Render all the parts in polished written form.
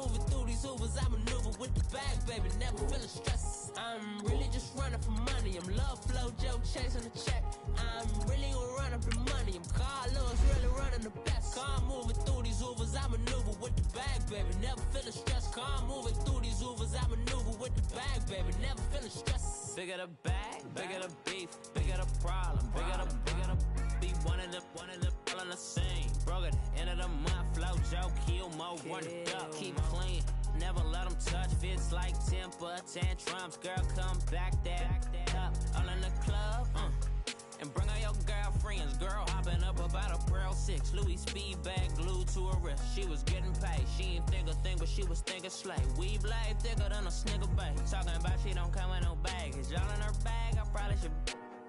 moving through these Ubers, I maneuver with the bag, baby, never feeling stress. I'm really just running for money. I'm love flow, Joe chasing the check. I'm really gonna run up the money. I'm Carlos, really running the best. Car moving through these Ubers, I maneuver with the bag, baby, never feeling stressed. Car moving through these Ubers, I maneuver with the bag, baby, never feeling stressed. Bigger the bag, bigger the beef, bigger the problem, bigger the beef. One of the all in the same. Broke at the end of the month, flow, Joe, kill, mo, run it up, keep clean. Never let them touch, fits like temper tantrums. Girl, come back that up, all in the club, and bring all your girlfriends. Girl hopping up about a Pearl 6 Louis speed bag glued to her wrist. She was getting paid, she ain't think a thing, but she was thinking slay. Weave blade thicker than a snigger bag. Talking about she don't come with no baggage. All in her bag, I probably should.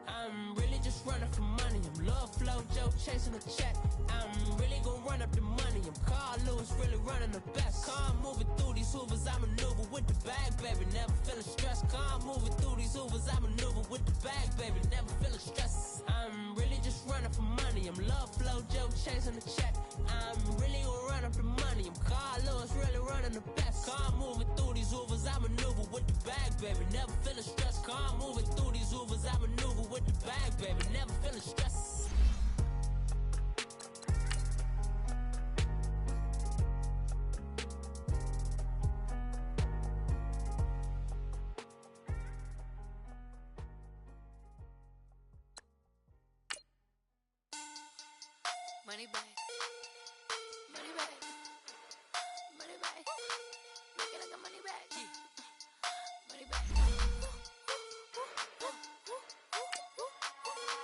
I'm really just running for money. I'm love flow, Joe chasing the check. I'm really gonna run up the money. I'm Carl Lewis, really running the best. Car moving through these Ubers, I maneuver with the bag, baby, never feeling stressed. Car moving through these Ubers, I maneuver with the bag, baby, never feeling stressed. I'm really just running for money. I'm love flow, Joe chasing the check. I'm really gonna run up the money. I'm Carl Lewis, really running the best. Car moving through these Ubers, I maneuver with the bag, baby, never feeling stressed. Car moving through these Ubers, I maneuver with the bag, baby, never feeling stressed. Money bag, money bag, money bag, make it like a money bag, money bag.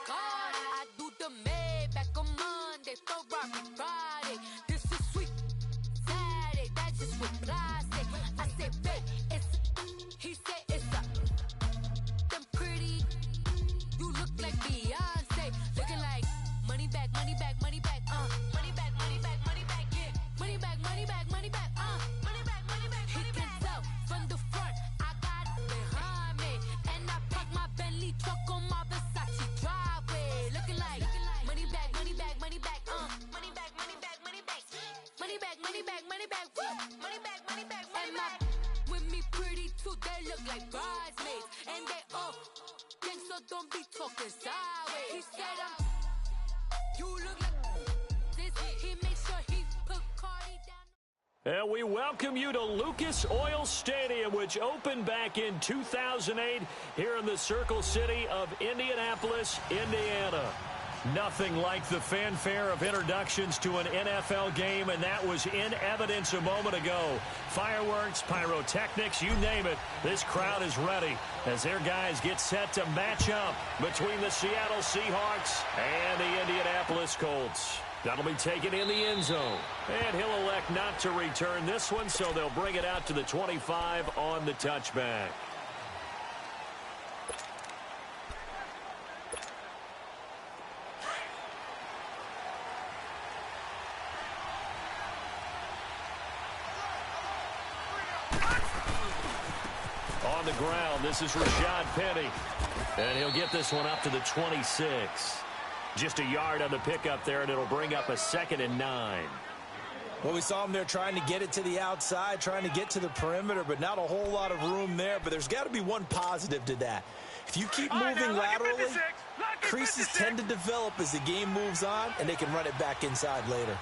God, I do the Maybach on Monday, Ferrari Friday. This is sweet Saturday, that's just what I say. I say, babe, it's he said it's a them pretty. You look like Beyonce, looking like money bag, money bag, money bag. Money bag, money bag, money bag, yeah. Money bag, money bag, money bag, money bag, money bag, money bag. He can tell from the front, I got it behind me. And I park my Bentley truck on my Versace driveway. Looking like money bag, money bag, money bag, money bag, money bag, money bag. Money bag, money bag, money bag, money bag, money bag, money bag. With me pretty too, they look like bridesmaids. And they all gang, so don't be talking sideways. He said you look like this. He makes sure he put Cardi down. And we welcome you to Lucas Oil Stadium, which opened back in 2008 here in the Circle City of Indianapolis, Indiana. Nothing like the fanfare of introductions to an NFL game, and that was in evidence a moment ago. Fireworks, pyrotechnics, you name it, this crowd is ready as their guys get set to match up between the Seattle Seahawks and the Indianapolis Colts. That'll be taken in the end zone. And he'll elect not to return this one, so they'll bring it out to the 25 on the touchback. On the ground, this is Rashad Penny. And he'll get this one up to the 26. Just a yard on the pickup there, and it'll bring up a 2nd and 9. Well, we saw him there trying to get it to the outside, trying to get to the perimeter, but not a whole lot of room there. But there's got to be one positive to that. If you keep moving laterally, creases tend to develop as the game moves on, and they can run it back inside later.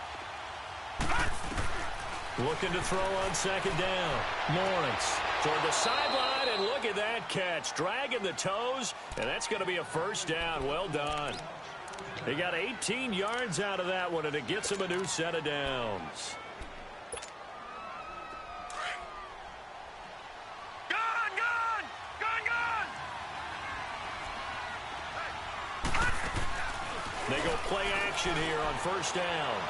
Looking to throw on 2nd down. Lawrence toward the sideline, and look at that catch. Dragging the toes, and that's going to be a 1st down. Well done. He got 18 yards out of that one, and it gets him a new set of downs. Gone! They go play action here on 1st down.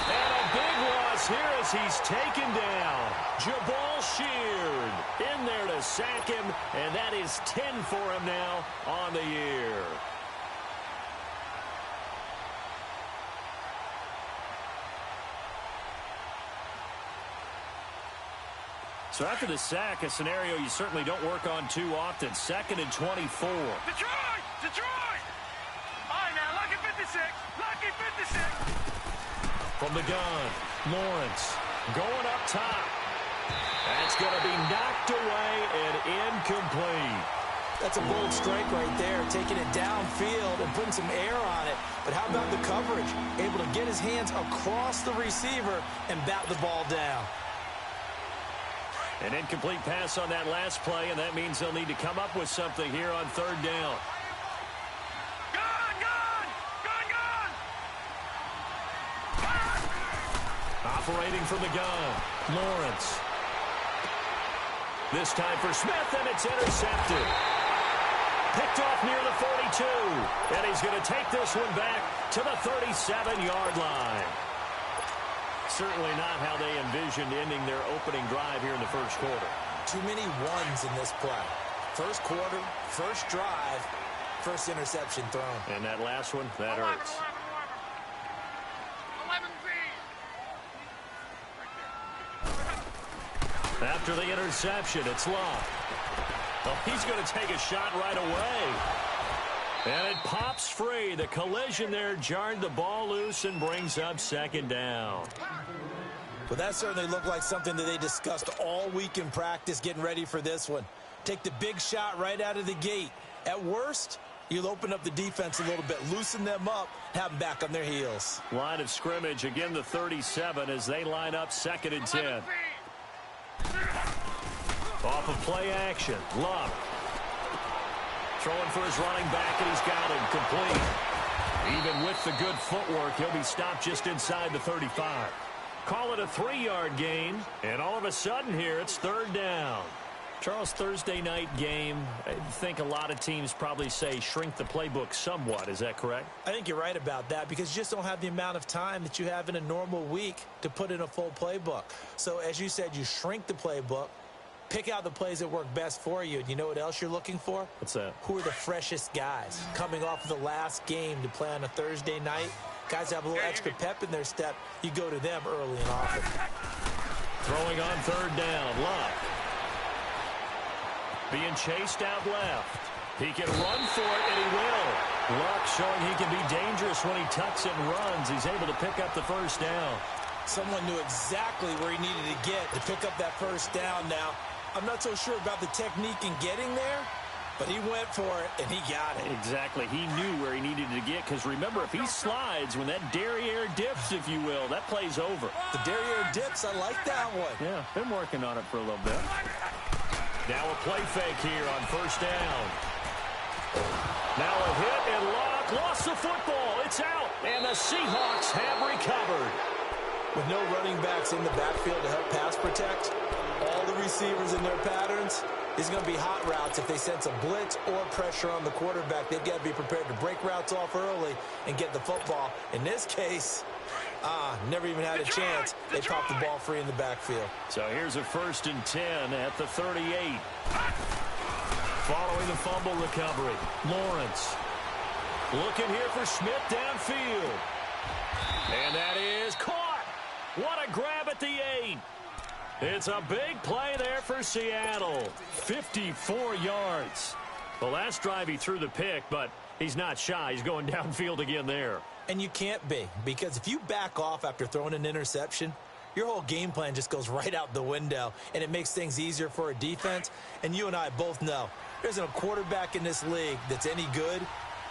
And a big loss here as he's taken down. Jabal Sheard in there to sack him, and that is 10 for him now on the year. So after the sack, a scenario you certainly don't work on too often. 2nd and 24. Detroit! All right, now, lucky 56. From the gun, Lawrence Going up top. That's going to be knocked away and incomplete. That's a bold strike right there, taking it downfield and putting some air on it. But how about the coverage? Able to get his hands across the receiver and bat the ball down. An incomplete pass on that last play, and that means they'll need to come up with something here on third down. Operating from the gun, Lawrence. This time for Smith, and it's intercepted. Picked off near the 42, and he's going to take this one back to the 37-yard line. Certainly not how they envisioned ending their opening drive here in the first quarter. Too many ones in this play. First quarter, first drive, first interception thrown. And that last one, that hurts. 11 After the interception, it's Love. Oh, he's going to take a shot right away. And it pops free. The collision there jarred the ball loose and brings up second down. Well, that certainly looked like something that they discussed all week in practice getting ready for this one. Take the big shot right out of the gate. At worst, you'll open up the defense a little bit, loosen them up, have them back on their heels. Line of scrimmage, again the 37 as they line up 2nd and 10. Off of play action, Love. Throwing for his running back, and he's got him complete. Even with the good footwork, he'll be stopped just inside the 35. Call it a 3-yard gain, and all of a sudden here, it's third down. Charles, Thursday night game, I think a lot of teams probably say shrink the playbook somewhat. Is that correct? I think you're right about that because you just don't have the amount of time that you have in a normal week to put in a full playbook. So, as you said, you shrink the playbook, pick out the plays that work best for you. And you know what else you're looking for? What's that? Who are the freshest guys coming off of the last game to play on a Thursday night? Guys have a little extra pep in their step. You go to them early and often. Throwing on third down, Love. Being chased out left. He can run for it, and he will. Luck showing he can be dangerous when he tucks it and runs. He's able to pick up the first down. Someone knew exactly where he needed to get to pick up that first down now. I'm not so sure about the technique in getting there, but he went for it, and he got it. Exactly. He knew where he needed to get, because remember, if he slides, when that derriere dips, if you will, that play's over. The derriere dips, I like that one. Yeah, been working on it for a little bit. Now a play fake here on first down. Now a hit, and Locke lost the football. It's out, and the Seahawks have recovered. With no running backs in the backfield to help pass protect, all the receivers in their patterns, these are going to be hot routes. If they sense a blitz or pressure on the quarterback, they've got to be prepared to break routes off early and get the football. In this case, never even had a chance. They popped the ball free in the backfield. So here's a 1st and 10 at the 38. Following the fumble recovery, Lawrence. Looking here for Smith downfield. And that is caught. What a grab at the 8. It's a big play there for Seattle. 54 yards. The last drive he threw the pick, but he's not shy. He's going downfield again there. And you can't be, because if you back off after throwing an interception, your whole game plan just goes right out the window, and it makes things easier for a defense. And you and I both know there isn't a quarterback in this league that's any good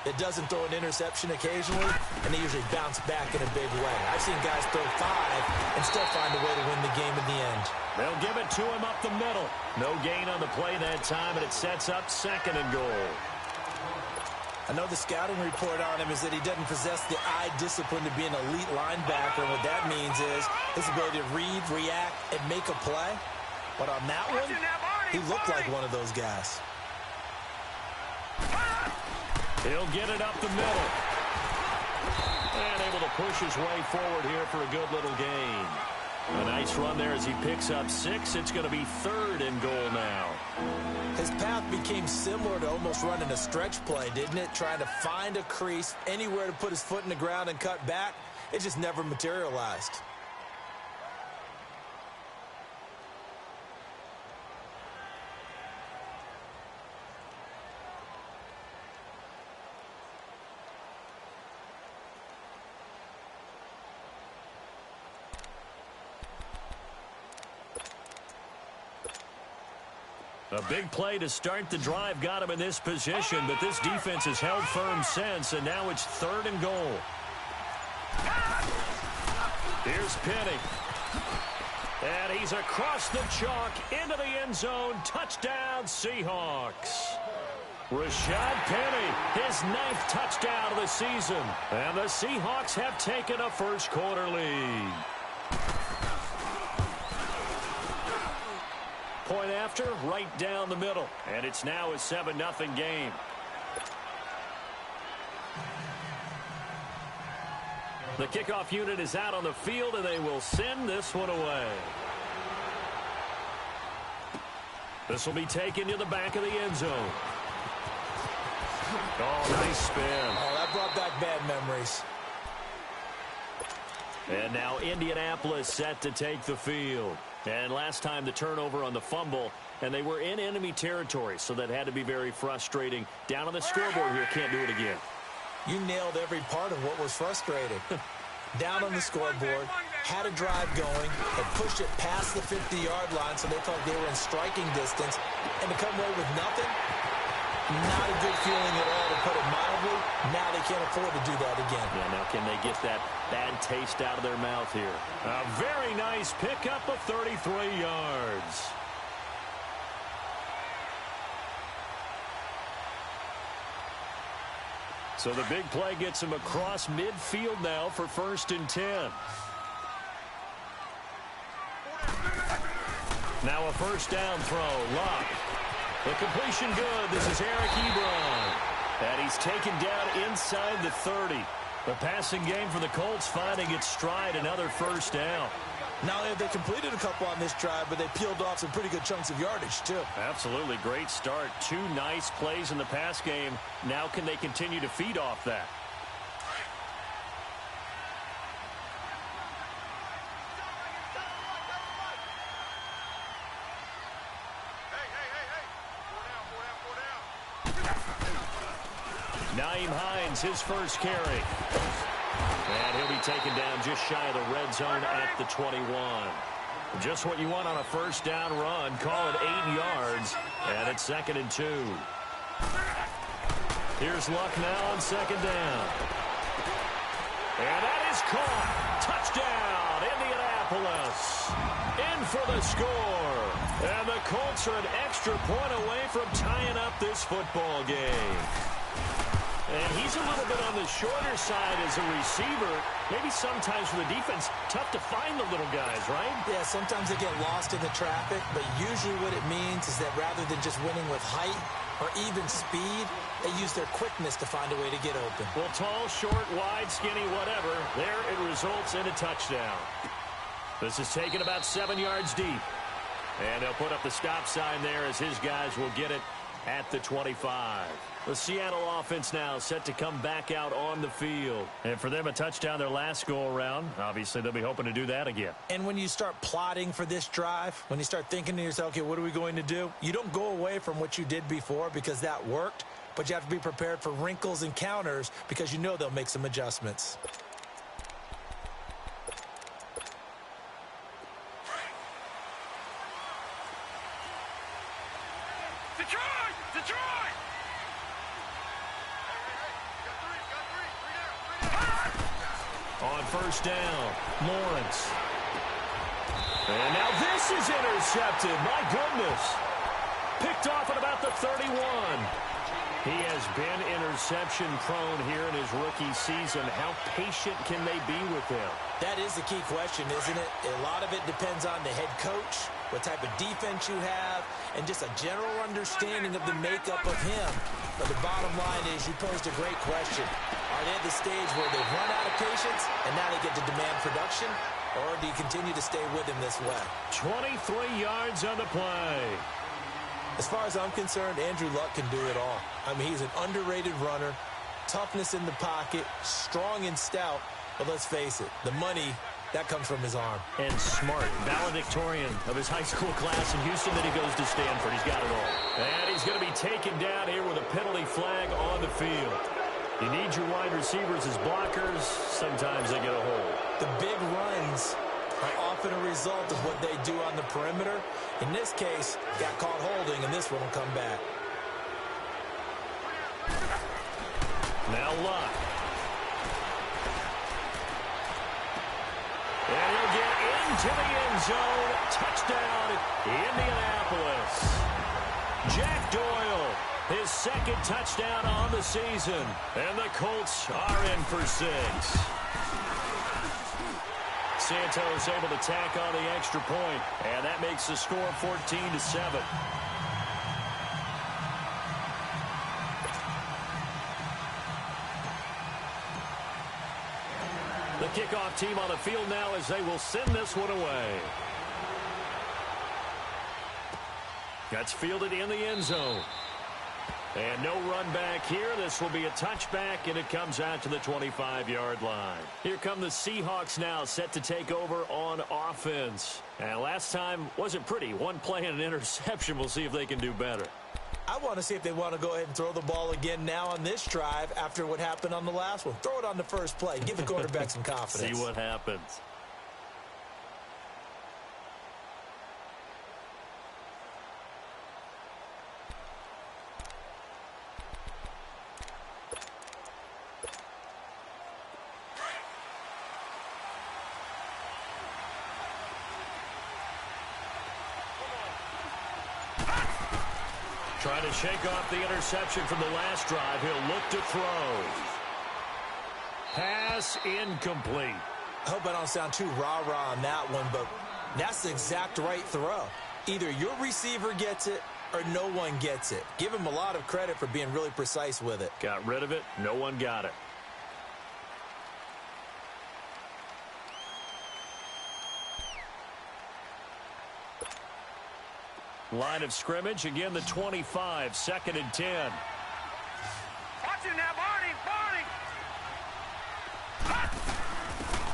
that doesn't throw an interception occasionally, and they usually bounce back in a big way. I've seen guys throw 5 and still find a way to win the game in the end. They'll give it to him up the middle. No gain on the play that time, and it sets up 2nd and goal. I know the scouting report on him is that he doesn't possess the eye discipline to be an elite linebacker. And what that means is his ability to read, react, and make a play. But on that one, he looked like one of those guys. He'll get it up the middle. And able to push his way forward here for a good little gain. A nice run there as he picks up 6. It's going to be 3rd and goal now. His path became similar to almost running a stretch play, didn't it? Trying to find a crease, anywhere to put his foot in the ground and cut back. It just never materialized. A big play to start the drive got him in this position, but this defense has held firm since, and now it's 3rd and goal. Here's Penny. And he's across the chalk into the end zone. Touchdown, Seahawks. Rashad Penny, his 9th touchdown of the season. And the Seahawks have taken a first-quarter lead. Point after, right down the middle. And it's now a 7-0 game. The kickoff unit is out on the field, and they will send this one away. This will be taken to the back of the end zone. Oh, nice spin. Oh, that brought back bad memories. And now Indianapolis set to take the field. And last time the turnover on the fumble, and they were in enemy territory, so that had to be very frustrating. Down on the scoreboard here, can't do it again. You nailed every part of what was frustrating. Down on the scoreboard, had a drive going, had pushed it past the 50-yard line, so they thought they were in striking distance, and to come away with nothing, not a good feeling at all, to put it mildly. Now they can't afford to do that again. Yeah, now can they get that bad taste out of their mouth here? A very nice pickup of 33 yards. So the big play gets him across midfield now for 1st and 10. Now a first down throw. Luck. The completion good. This is Eric Ebron. And he's taken down inside the 30. The passing game for the Colts finding its stride. Another first down. Not only have they completed a couple on this drive, but they peeled off some pretty good chunks of yardage, too. Absolutely. Great start. 2 nice plays in the pass game. Now can they continue to feed off that? Nyheim Hines, his first carry. And he'll be taken down just shy of the red zone at the 21. Just what you want on a first down run. Call it 8 yards. And it's 2nd and 2. Here's Luck now on 2nd down. And that is caught. Touchdown, Indianapolis. In for the score. And the Colts are an extra point away from tying up this football game. And he's a little bit on the shorter side as a receiver. Maybe sometimes for the defense, tough to find the little guys, right? Yeah, sometimes they get lost in the traffic, but usually what it means is that rather than just winning with height or even speed, they use their quickness to find a way to get open. Well, tall, short, wide, skinny, whatever, there it results in a touchdown. This is taken about 7 yards deep. And they'll put up the stop sign there as his guys will get it at the 25. The Seattle offense now set to come back out on the field. And for them, a touchdown their last go-around. Obviously, they'll be hoping to do that again. And when you start plotting for this drive, when you start thinking to yourself, okay, what are we going to do? You don't go away from what you did before because that worked, but you have to be prepared for wrinkles and counters because you know they'll make some adjustments. On first down, Lawrence. And now this is intercepted. My goodness. Picked off at about the 31. He has been interception prone here in his rookie season. How patient can they be with him? That is the key question, isn't it? A lot of it depends on the head coach, what type of defense you have, and just a general understanding of the makeup of him. But the bottom line is you posed a great question. Are they at the stage where they've run out of patience and now they get to demand production? Or do you continue to stay with him this way? 23 yards on the play. As far as I'm concerned, Andrew Luck can do it all. I mean, he's an underrated runner, toughness in the pocket, strong and stout. But let's face it, the money, that comes from his arm. And smart, valedictorian of his high school class in Houston, then he goes to Stanford. He's got it all. And he's going to be taken down here with a penalty flag on the field. You need your wide receivers as blockers. Sometimes they get a hold. The big runs are often a result of what they do on the perimeter. In this case, got caught holding, and this one will come back. Now Luck. And he'll get into the end zone. Touchdown, Indianapolis. Jack Doyle, his second touchdown on the season. And the Colts are in for 6. Santos able to tack on the extra point, and that makes the score 14-7. The kickoff team on the field now as they will send this one away. That's fielded in the end zone. And no run back here. This will be a touchback, and it comes out to the 25-yard line. Here come the Seahawks now, set to take over on offense. And last time wasn't pretty. One play and an interception. We'll see if they can do better. I want to see if they want to go ahead and throw the ball again now on this drive after what happened on the last one. Throw it on the first play. Give the quarterback some confidence. See what happens. Trying to shake off the interception from the last drive. He'll look to throw. Pass incomplete. I hope I don't sound too rah-rah on that one, but that's the exact right throw. Either your receiver gets it or no one gets it. Give him a lot of credit for being really precise with it. Got rid of it. No one got it. Line of scrimmage, again the 25, 2nd and 10. Watch it now, Barney, Barney!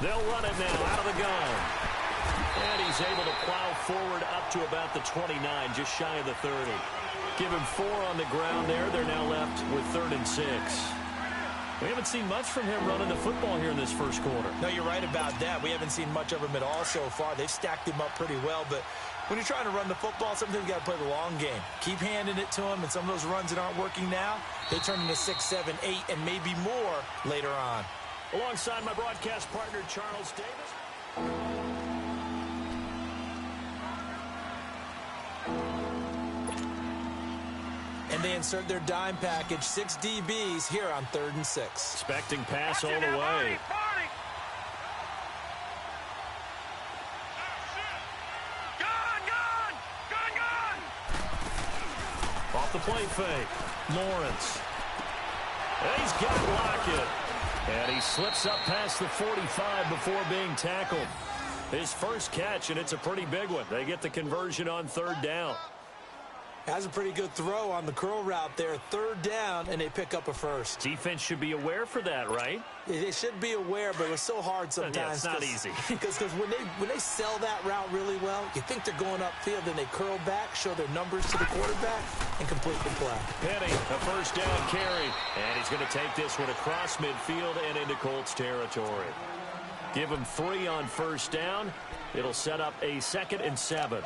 They'll run it now out of the gun. And he's able to plow forward up to about the 29, just shy of the 30. Give him 4 on the ground there. They're now left with 3rd and 6. We haven't seen much from him running the football here in this first quarter. No, you're right about that. We haven't seen much of him at all so far. They've stacked him up pretty well, but when you're trying to run the football, sometimes you got to play the long game. Keep handing it to him, and some of those runs that aren't working now, they turn into 6, 7, 8, and maybe more later on. Alongside my broadcast partner, Charles Davis. And they insert their dime package, 6 DBs here on 3rd and 6. Expecting pass all the way. Off the play fake. Lawrence. And he's got Lockett. And he slips up past the 45 before being tackled. His first catch, and it's a pretty big one. They get the conversion on 3rd down. Has a pretty good throw on the curl route there. 3rd down, and they pick up a first. Defense should be aware for that, right? They should be aware, but it's so hard sometimes. Yeah, it's not easy. Because when they sell that route really well, you think they're going upfield, then they curl back, show their numbers to the quarterback, and complete the play. Penny, a first down carry. And he's going to take this one across midfield and into Colts territory. Give him 3 on 1st down. It'll set up a 2nd and 7.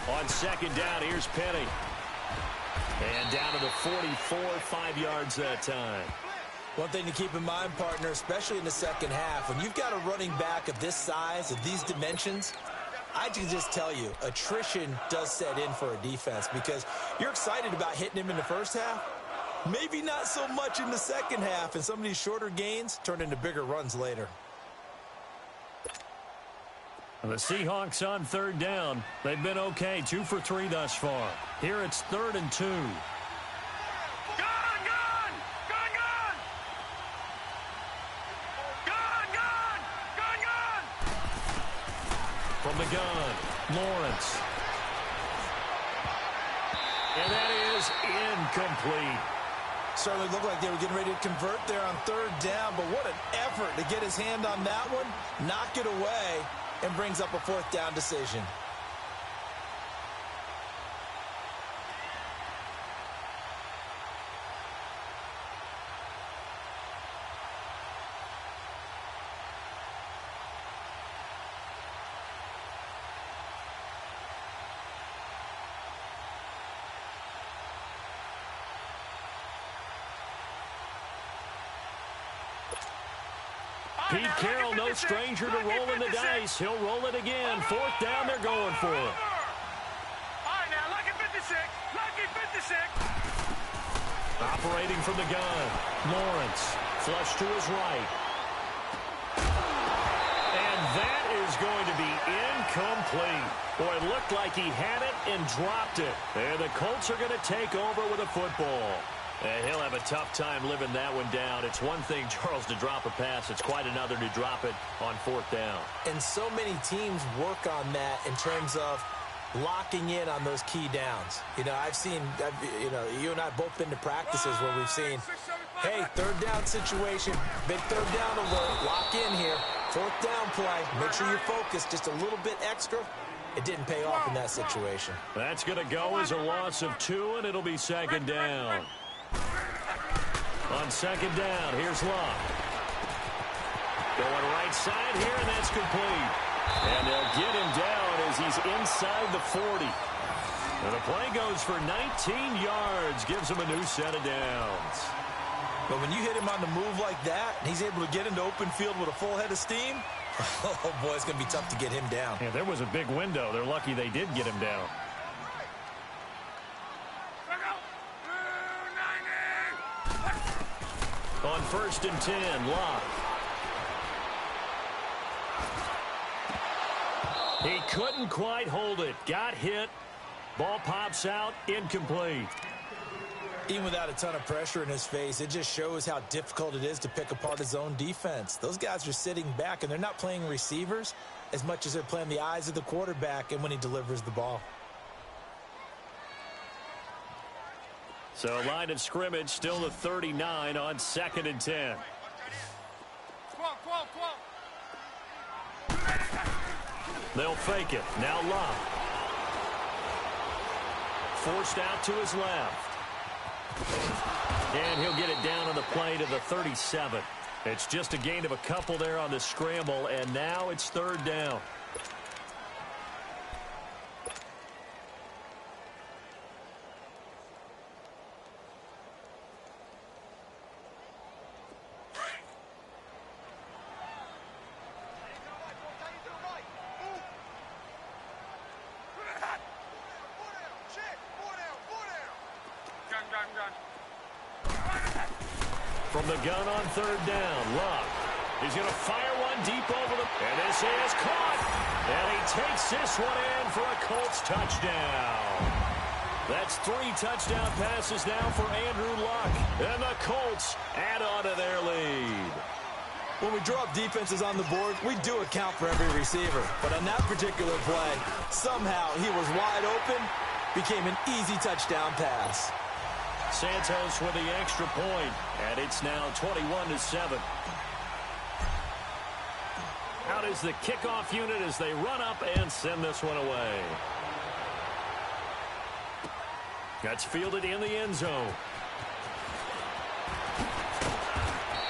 On 2nd down, here's Penny. And down to the 44, 5 yards that time. One thing to keep in mind, partner, especially in the second half, when you've got a running back of this size, of these dimensions, I can just tell you, attrition does set in for a defense because you're excited about hitting him in the first half. Maybe not so much in the second half, and some of these shorter gains turn into bigger runs later. The Seahawks on 3rd down. They've been okay, 2 for 3 thus far. Here it's 3rd and 2. Gun! Gun! Gun! Gun! Gun! Gun! Gun! Gun! From the gun, Lawrence. And that is incomplete. Certainly looked like they were getting ready to convert there on 3rd down, but what an effort to get his hand on that one, knock it away, and brings up a 4th down decision. Pete Carroll, no stranger to rolling the dice. He'll roll it again. Fourth down, they're going for it. All right, now, lucky 56. Lucky 56. Operating from the gun. Lawrence, flush to his right. And that is going to be incomplete. Boy, it looked like he had it and dropped it. And the Colts are going to take over with a football. And he'll have a tough time living that one down. It's one thing, Charles, to drop a pass. It's quite another to drop it on fourth down. And so many teams work on that in terms of locking in on those key downs. You know, you and I have both been to practices where we've seen, hey, third down situation, big third down alert, lock in here, fourth down play, make sure you focus just a little bit extra. It didn't pay off in that situation. That's going to go as a loss of 2, and it'll be second down. On second down, here's Luck. Going right side here, and that's complete. And they'll get him down as he's inside the 40. And the play goes for 19 yards, gives him a new set of downs. But when you hit him on the move like that, and he's able to get into open field with a full head of steam, oh, boy, it's going to be tough to get him down. Yeah, there was a big window. They're lucky they did get him down. On first and 10, Locke. He couldn't quite hold it. Got hit. Ball pops out. Incomplete. Even without a ton of pressure in his face, it just shows how difficult it is to pick apart his own defense. Those guys are sitting back, and they're not playing receivers as much as they're playing the eyes of the quarterback and when he delivers the ball. So line of scrimmage still the 39 on second and 10. They'll fake it. Now Locke. Forced out to his left. And he'll get it down on the play to the 37. It's just a gain of a couple there on the scramble, and now it's third down. From the gun on third down, Luck. He's going to fire one deep over the... And this is caught. And he takes this one in for a Colts touchdown. That's 3 touchdown passes now for Andrew Luck. And the Colts add on to their lead. When we draw up defenses on the board, we do account for every receiver. But on that particular play, somehow he was wide open, became an easy touchdown pass. Santos with the extra point, and it's now 21-7. Out is the kickoff unit as they run up and send this one away. That's fielded in the end zone.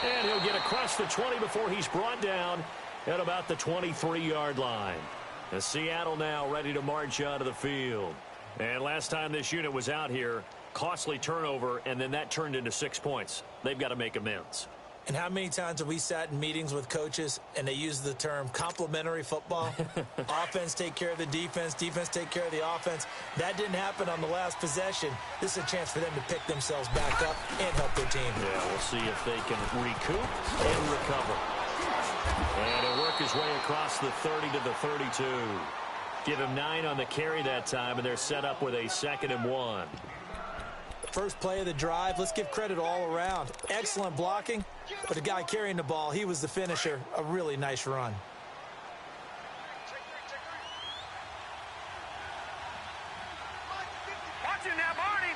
And he'll get across the 20 before he's brought down at about the 23-yard line. The Seattle now ready to march out of the field. And last time this unit was out here, costly turnover, and then that turned into 6 points. They've got to make amends. And how many times have we sat in meetings with coaches and they use the term complementary football? Offense take care of the defense, defense take care of the offense. That didn't happen on the last possession. This is a chance for them to pick themselves back up and help their team. Yeah, we'll see if they can recoup and recover. And he'll work his way across the 30 to the 32. Give him 9 on the carry that time, and they're set up with a 2nd and 1. First play of the drive, let's give credit all around. Excellent blocking, but the guy carrying the ball, he was the finisher. A really nice run. Watch it now, Barney.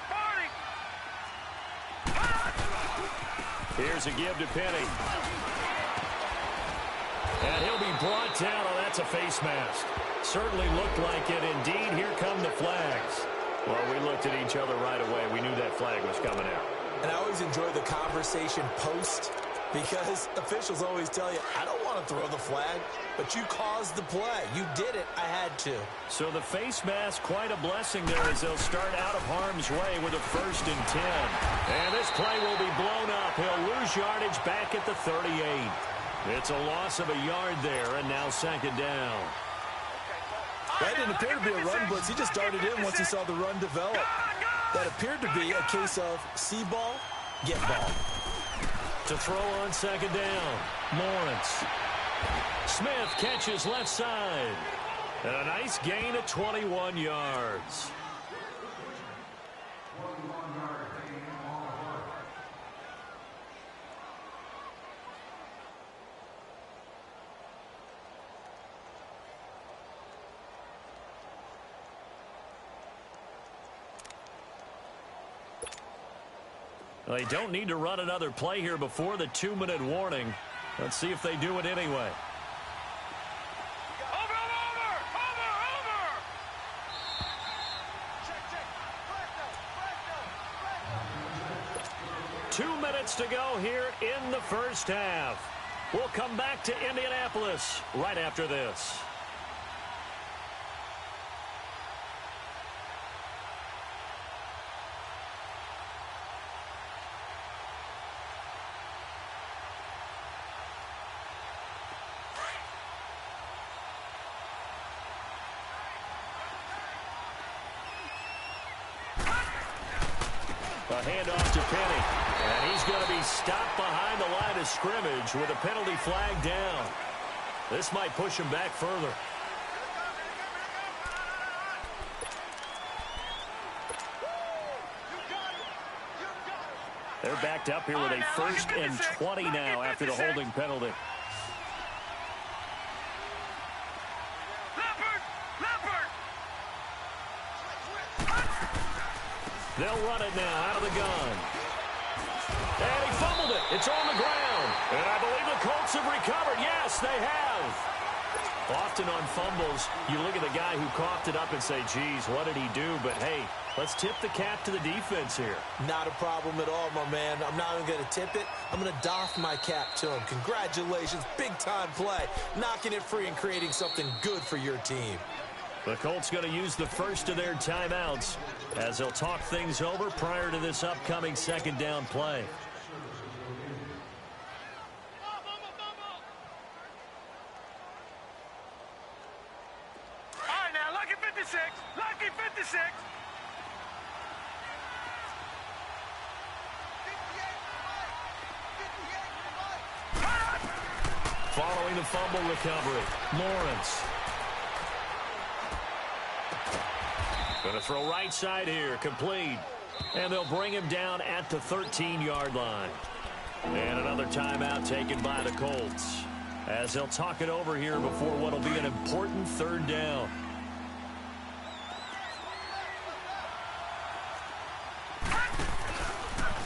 Here's a give to Penny. And he'll be brought down. Oh, that's a face mask. Certainly looked like it. Indeed, here come the flags. Well, we looked at each other right away. We knew that flag was coming out. And I always enjoy the conversation post because officials always tell you, I don't want to throw the flag, but you caused the play. You did it. I had to. So the face mask, quite a blessing there as they'll start out of harm's way with a 1st and 10. And this play will be blown up. He'll lose yardage back at the 38. It's a loss of a yard there, and now second down. That didn't appear to be a run blitz. He just darted in once he saw the run develop. That appeared to be a case of see ball, get ball. To throw on second down, Lawrence. Smith catches left side. And a nice gain of 21 yards. They don't need to run another play here before the 2-minute warning. Let's see if they do it anyway. Over. 2 minutes to go here in the first half. We'll come back to Indianapolis right after this. A handoff to Penny. And he's going to be stopped behind the line of scrimmage with a penalty flag down. This might push him back further. They're backed up here with a 1st and 20 now after the holding penalty. They'll run it now out of the gun. And he fumbled it. It's on the ground. And I believe the Colts have recovered. Yes, they have. Often on fumbles, you look at the guy who coughed it up and say, geez, what did he do? But, hey, let's tip the cap to the defense here. Not a problem at all, my man. I'm not even going to tip it. I'm going to doff my cap to him. Congratulations. Big-time play. Knocking it free and creating something good for your team. The Colts going to use the first of their timeouts as they'll talk things over prior to this upcoming second down play. All right, now, lucky 56. Lucky 56. Following the fumble recovery, Lawrence. Going to throw right side here, complete. And they'll bring him down at the 13-yard line. And another timeout taken by the Colts as they'll talk it over here before what will be an important third down.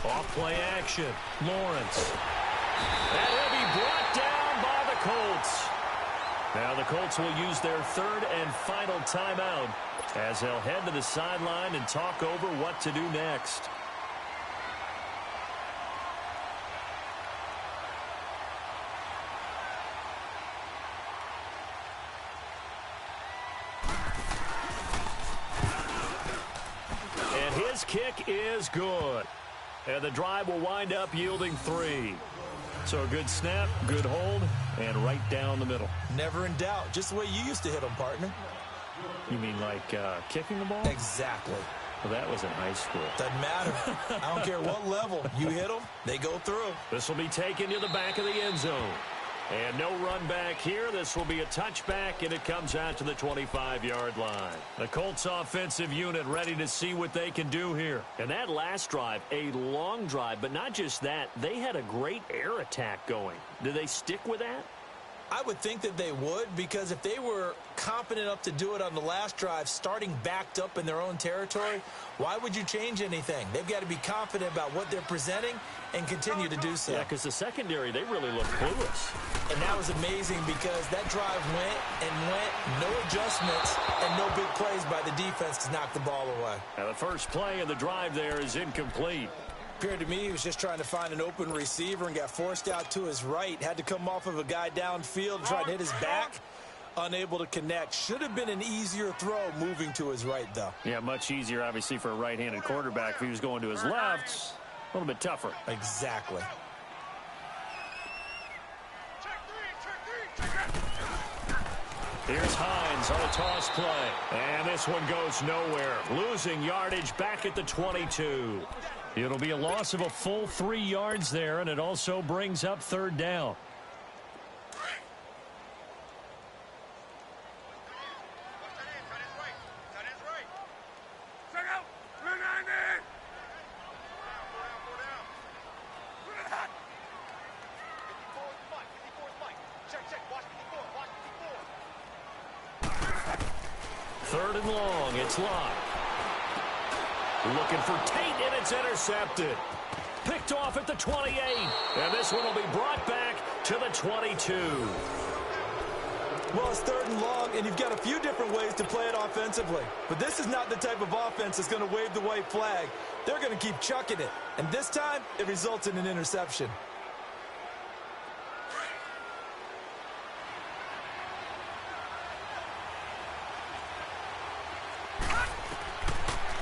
Off play action, Lawrence. And he'll be brought down by the Colts. Now the Colts will use their 3rd and final timeout as they'll head to the sideline and talk over what to do next. And his kick is good. And the drive will wind up yielding 3. So a good snap, good hold, and right down the middle. Never in doubt. Just the way you used to hit them, partner. You mean like kicking the ball? Exactly. Well, that was in high school. Doesn't matter. I don't care what level. You hit them, they go through. This will be taken to the back of the end zone. And no run back here. This will be a touchback, and it comes out to the 25-yard line. The Colts offensive unit ready to see what they can do here. And that last drive, a long drive, but not just that. They had a great air attack going. Do they stick with that? I would think that they would, because if they were competent enough to do it on the last drive, starting backed up in their own territory, why would you change anything? They've got to be confident about what they're presenting and continue to do so. Yeah, because the secondary, they really look clueless. And that was amazing because that drive went and went, no adjustments, and no big plays by the defense to knock the ball away. Now the first play of the drive there is incomplete. Appeared to me he was just trying to find an open receiver and got forced out to his right. Had to come off of a guy downfield, try to hit his back. Unable to connect. Should have been an easier throw moving to his right, though. Yeah, much easier, obviously, for a right-handed quarterback. If he was going to his left, a little bit tougher. Exactly. Here's Hines on a toss play. And this one goes nowhere. Losing yardage back at the 22. It'll be a loss of a full 3 yards there, and it also brings up third down. Third and long. It's Locke. Looking for Tate, and it's intercepted. Picked off at the 28. And this one will be brought back to the 22. Well, it's third and long, and you've got a few different ways to play it offensively. But this is not the type of offense that's going to wave the white flag. They're going to keep chucking it. And this time, it results in an interception.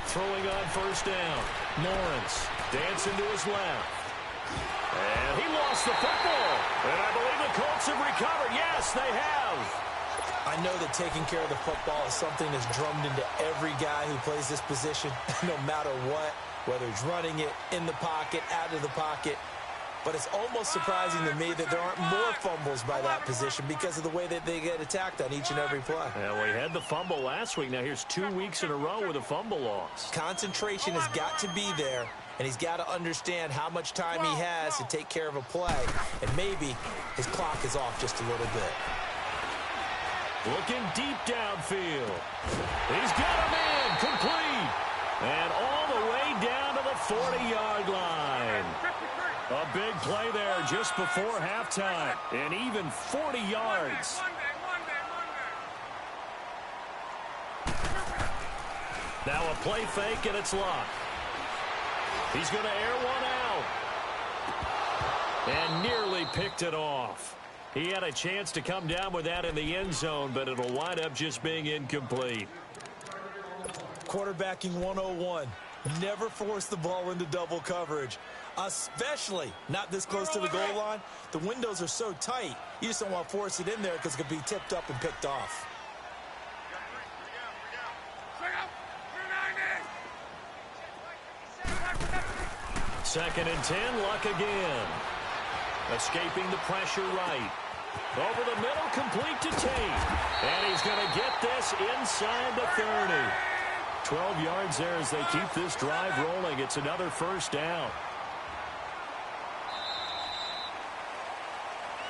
Throwing on first down. Lawrence dancing to his left. And he lost the football. And I believe the Colts have recovered. Yes, they have. I know that taking care of the football is something that's drummed into every guy who plays this position, no matter what, whether he's running it, in the pocket, out of the pocket. But it's almost surprising to me that there aren't more fumbles by that position because of the way that they get attacked on each and every play. Yeah, we had the fumble last week. Now here's 2 weeks in a row with a fumble loss. Concentration has got to be there, and he's got to understand how much time he has to take care of a play, and maybe his clock is off just a little bit. Looking deep downfield. He's got him in, complete. And all the way down to the 40-yard line. A big play there just before halftime, and even 40 yards. Now a play fake, and it's Locke. He's going to air one out. And nearly picked it off. He had a chance to come down with that in the end zone, but it'll wind up just being incomplete. Quarterbacking 101. Never force the ball into double coverage, especially not this close to the goal line. The windows are so tight, you just don't want to force it in there because it could be tipped up and picked off. Second and 10, Luck again. Escaping the pressure right. Over the middle, complete to Tate. And he's going to get this inside the 30. 12 yards there as they keep this drive rolling. It's another first down.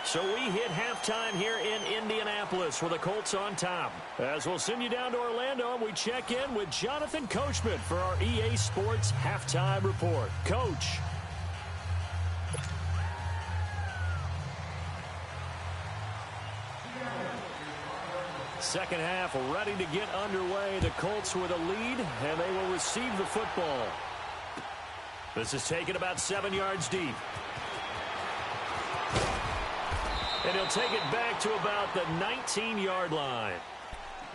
So we hit halftime here in Indianapolis with the Colts on top. As we'll send you down to Orlando, and we check in with Jonathan Coachman for our EA Sports Halftime Report. Coach. Second half ready to get underway. The Colts with a lead, and they will receive the football. This is taken about 7 yards deep. And he'll take it back to about the 19-yard line.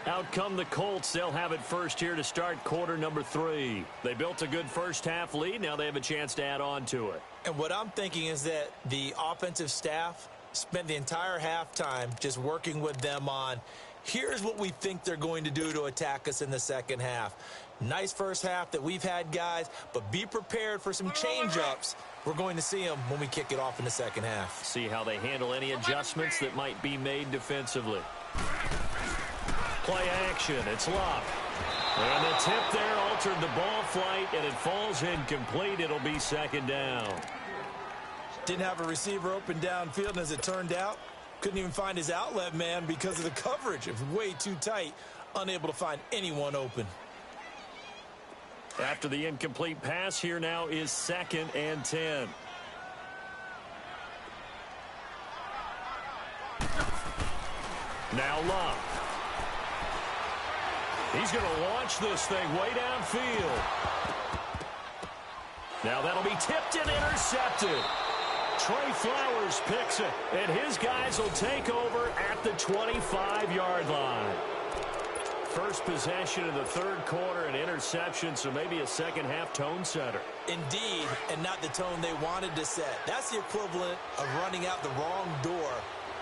Out come the Colts. They'll have it first here to start quarter number 3. They built a good first-half lead. Now they have a chance to add on to it. And what I'm thinking is that the offensive staff spent the entire halftime just working with them on, here's what we think they're going to do to attack us in the second half. Nice first half that we've had, guys, but be prepared for some change-ups. We're going to see them when we kick it off in the second half. See how they handle any adjustments that might be made defensively. Play action. It's Locke. And the tip there altered the ball flight, and it falls incomplete. It'll be second down. Didn't have a receiver open downfield, and as it turned out, couldn't even find his outlet man because of the coverage. It was way too tight, unable to find anyone open. After the incomplete pass, here now is 2nd and 10. Now Locke. He's going to launch this thing way downfield. Now that'll be tipped and intercepted. Trey Flowers picks it, and his guys will take over at the 25-yard line. First possession of the third quarter, an interception, so maybe a second-half tone setter. Indeed, and not the tone they wanted to set. That's the equivalent of running out the wrong door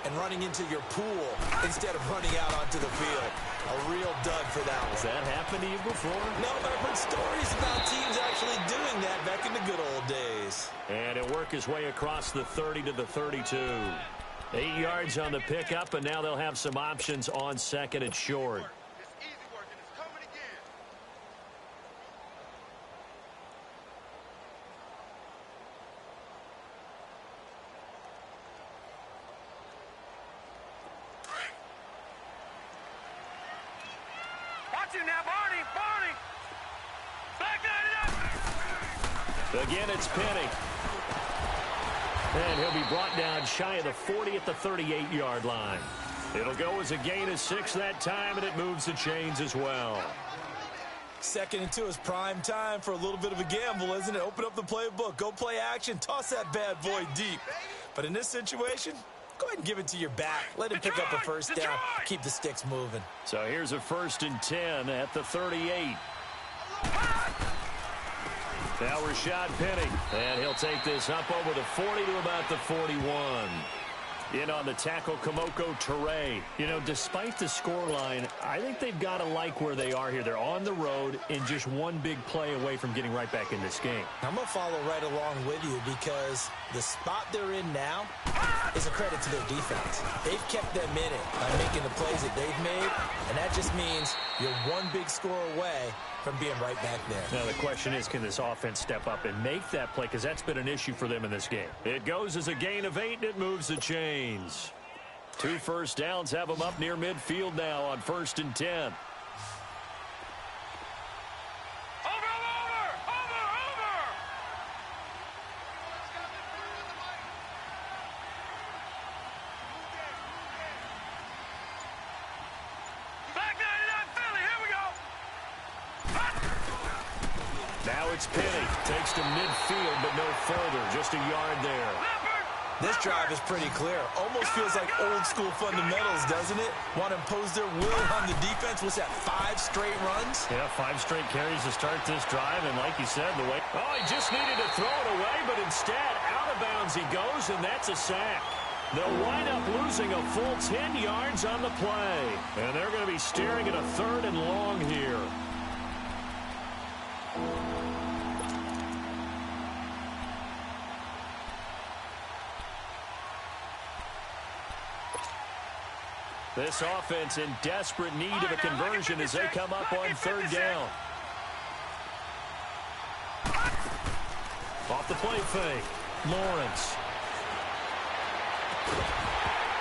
and running into your pool instead of running out onto the field. A real dud for that one. Has that happened to you before? No, but I've heard stories about teams actually doing that back in the good old days. And he'll work his way across the 30 to the 32. 8 yards on the pickup, and now they'll have some options on second and short. It's easy work, and it's coming again. Watch him now, Barney! Barney! Back it up! Again, it's Penny. And he'll be brought down shy of the 40 at the 38-yard line. It'll go as a gain of 6 that time, and it moves the chains as well. 2nd and 2 is prime time for a little bit of a gamble, isn't it? Open up the playbook, go play action, toss that bad boy deep. But in this situation, go ahead and give it to your back. Let him pick up a first down. Keep the sticks moving. So here's a 1st and 10 at the 38. Now Rashad Penny, and he'll take this up over the 40 to about the 41. In on the tackle, Kamoko Toure. You know, despite the scoreline, I think they've got to like where they are here. They're on the road and just one big play away from getting right back in this game. I'm going to follow right along with you because the spot they're in now is a credit to their defense. They've kept them in it by making the plays that they've made, and that just means you're one big score away from being right back there. Now the question is, can this offense step up and make that play? Because that's been an issue for them in this game. It goes as a gain of 8, and it moves the chains. 2 first downs have them up near midfield now on 1st and 10. It's Penny. Takes to midfield, but no further. Just a yard there. This drive is pretty clear. Almost feels like old school fundamentals, doesn't it? Want to impose their will on the defense. What's that, 5 straight runs? Yeah, 5 straight carries to start this drive. And like you said, the way... Oh, he just needed to throw it away, but instead, out of bounds he goes, and that's a sack. They'll wind up losing a full 10 yards on the play. And they're going to be staring at a 3rd and long here. This offense in desperate need of a conversion as they come up on 3rd down. Off the play fake, Lawrence.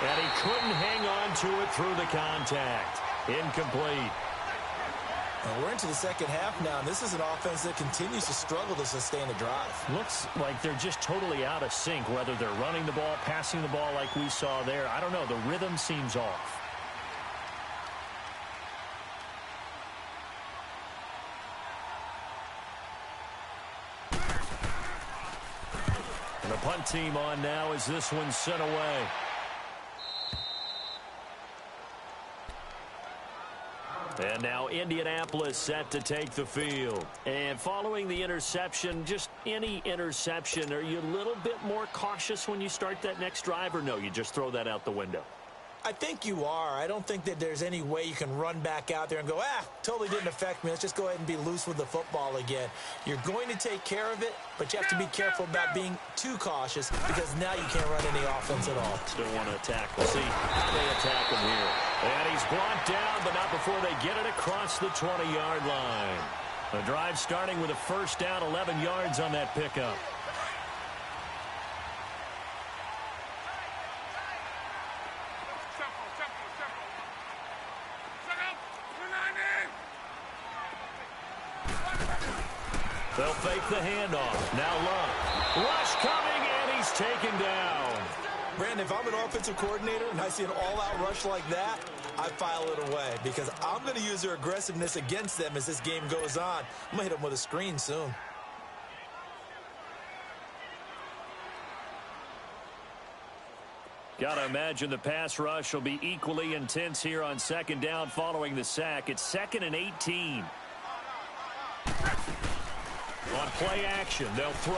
And he couldn't hang on to it through the contact. Incomplete. Well, we're into the second half now, and this is an offense that continues to struggle to sustain a drive. Looks like they're just totally out of sync, whether they're running the ball, passing the ball like we saw there. I don't know. The rhythm seems off. And the punt team on now as this one's sent away. And now Indianapolis set to take the field. And following the interception, just any interception, are you a little bit more cautious when you start that next drive, or no, you just throw that out the window? I think you are. I don't think that there's any way you can run back out there and go, totally didn't affect me. Let's just go ahead and be loose with the football again. You're going to take care of it, but you have to be careful about being too cautious because now you can't run any offense at all. Still want to attack. We'll see how they attack him here. And he's brought down, but not before they get it across the 20-yard line. The drive starting with a 1st down, 11 yards on that pickup. They'll fake the handoff. Now Love. Rush coming, and he's taken down. Brandon, if I'm an offensive coordinator and I see an all-out rush like that, I file it away because I'm going to use their aggressiveness against them as this game goes on. I'm going to hit them with a screen soon. Got to imagine the pass rush will be equally intense here on 2nd down following the sack. It's 2nd and 18. On play action, they'll throw.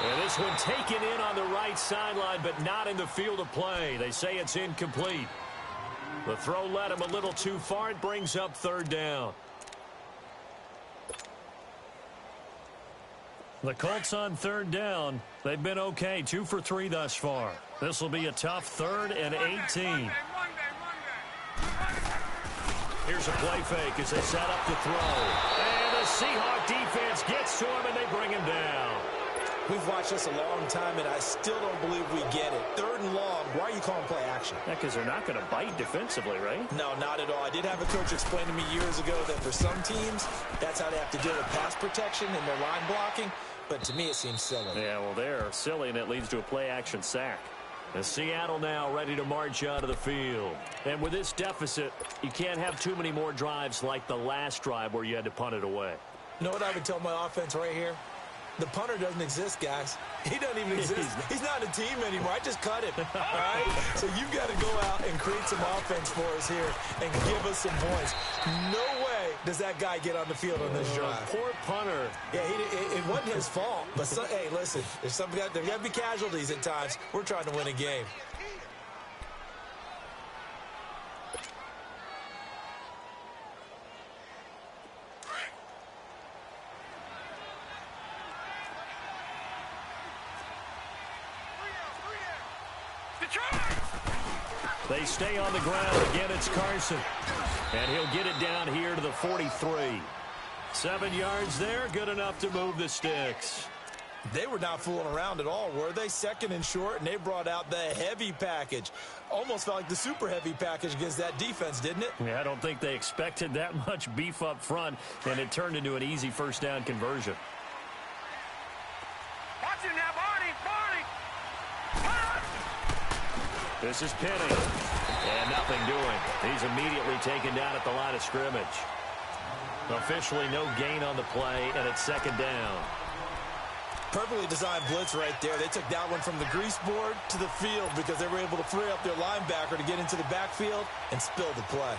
And this one taken in on the right sideline, but not in the field of play. They say it's incomplete. The throw led him a little too far. It brings up third down. The Colts on third down. They've been okay, 2 for 3 thus far. This will be a tough 3rd and 18. Here's a play fake as they set up the throw. And the Seahawk defense gets to him, and they bring him down. We've watched this a long time, and I still don't believe we get it. 3rd and long. Why are you calling play action? Yeah, because they're not going to bite defensively, right? No, not at all. I did have a coach explain to me years ago that for some teams, that's how they have to deal with pass protection and their line blocking. But to me, it seems silly. Yeah, well, they're silly, and it leads to a play-action sack. And Seattle now ready to march out of the field. And with this deficit, you can't have too many more drives like the last drive where you had to punt it away. You know what I would tell my offense right here? The punter doesn't exist, guys. He doesn't even exist. He's not a team anymore. I just cut him. All right? So you've got to go out and create some offense for us here and give us some points. No way does that guy get on the field on this drive. Poor punter. Yeah, it wasn't his fault. But, hey, listen, there's got to be casualties at times. We're trying to win a game. They stay on the ground. Again, it's Carson. And he'll get it down here to the 43. 7 yards there, good enough to move the sticks. They were not fooling around at all, were they? 2nd and short, and they brought out the heavy package. Almost felt like the super heavy package against that defense, didn't it? Yeah, I don't think they expected that much beef up front, and it turned into an easy first down conversion. Watch it now, Barney. This is Penny. And nothing doing. He's immediately taken down at the line of scrimmage. Officially no gain on the play, and it's 2nd down. Perfectly designed blitz right there. They took that one from the grease board to the field because they were able to free up their linebacker to get into the backfield and spill the play.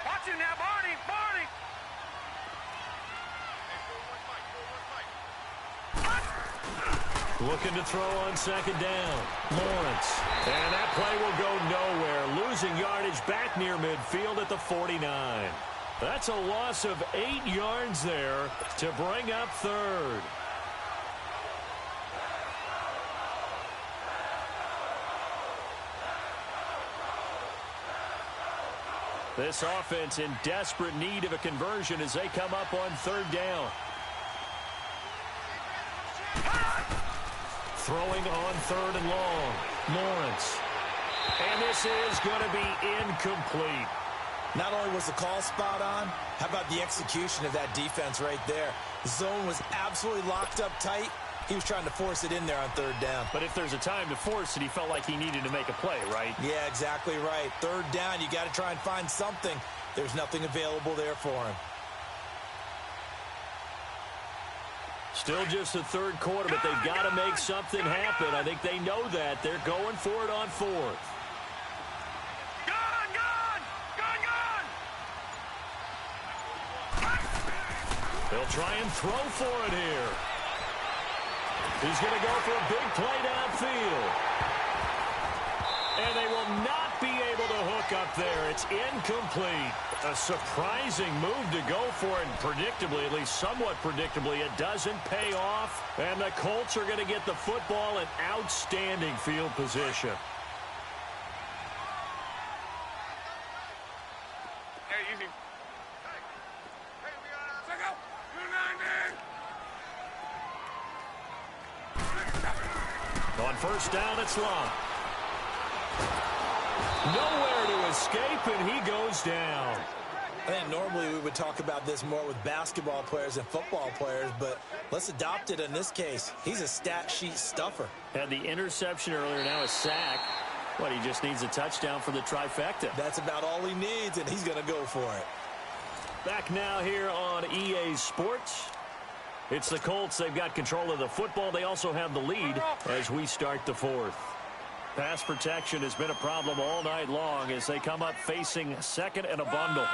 Watch it now, Barney. Looking to throw on 2nd down. Lawrence. And that play will go nowhere. Losing yardage back near midfield at the 49. That's a loss of 8 yards there to bring up 3rd. This offense in desperate need of a conversion as they come up on 3rd down. Throwing on 3rd and long. Lawrence. And this is going to be incomplete. Not only was the call spot on, how about the execution of that defense right there? The zone was absolutely locked up tight. He was trying to force it in there on 3rd down. But if there's a time to force it, he felt like he needed to make a play, right? Yeah, exactly right. 3rd down, you got to try and find something. There's nothing available there for him. Still just the 3rd quarter, but they've got to make something happen. I think they know that. They're going for it on 4th. They'll try and throw for it here. He's going to go for a big play downfield. And they will not be able to hook up there. It's incomplete. A surprising move to go for it, and predictably, at least somewhat predictably, it doesn't pay off. And the Colts are going to get the football in outstanding field position. On 1st down, it's Long. Nowhere to escape, and he goes down. I think normally we would talk about this more with basketball players and football players, but let's adopt it in this case. He's a stat sheet stuffer. Had the interception earlier, now a sack. But he just needs a touchdown for the trifecta. That's about all he needs, and he's going to go for it. Back now here on EA Sports. It's the Colts. They've got control of the football. They also have the lead as we start the 4th. Pass protection has been a problem all night long as they come up facing second and a bundle.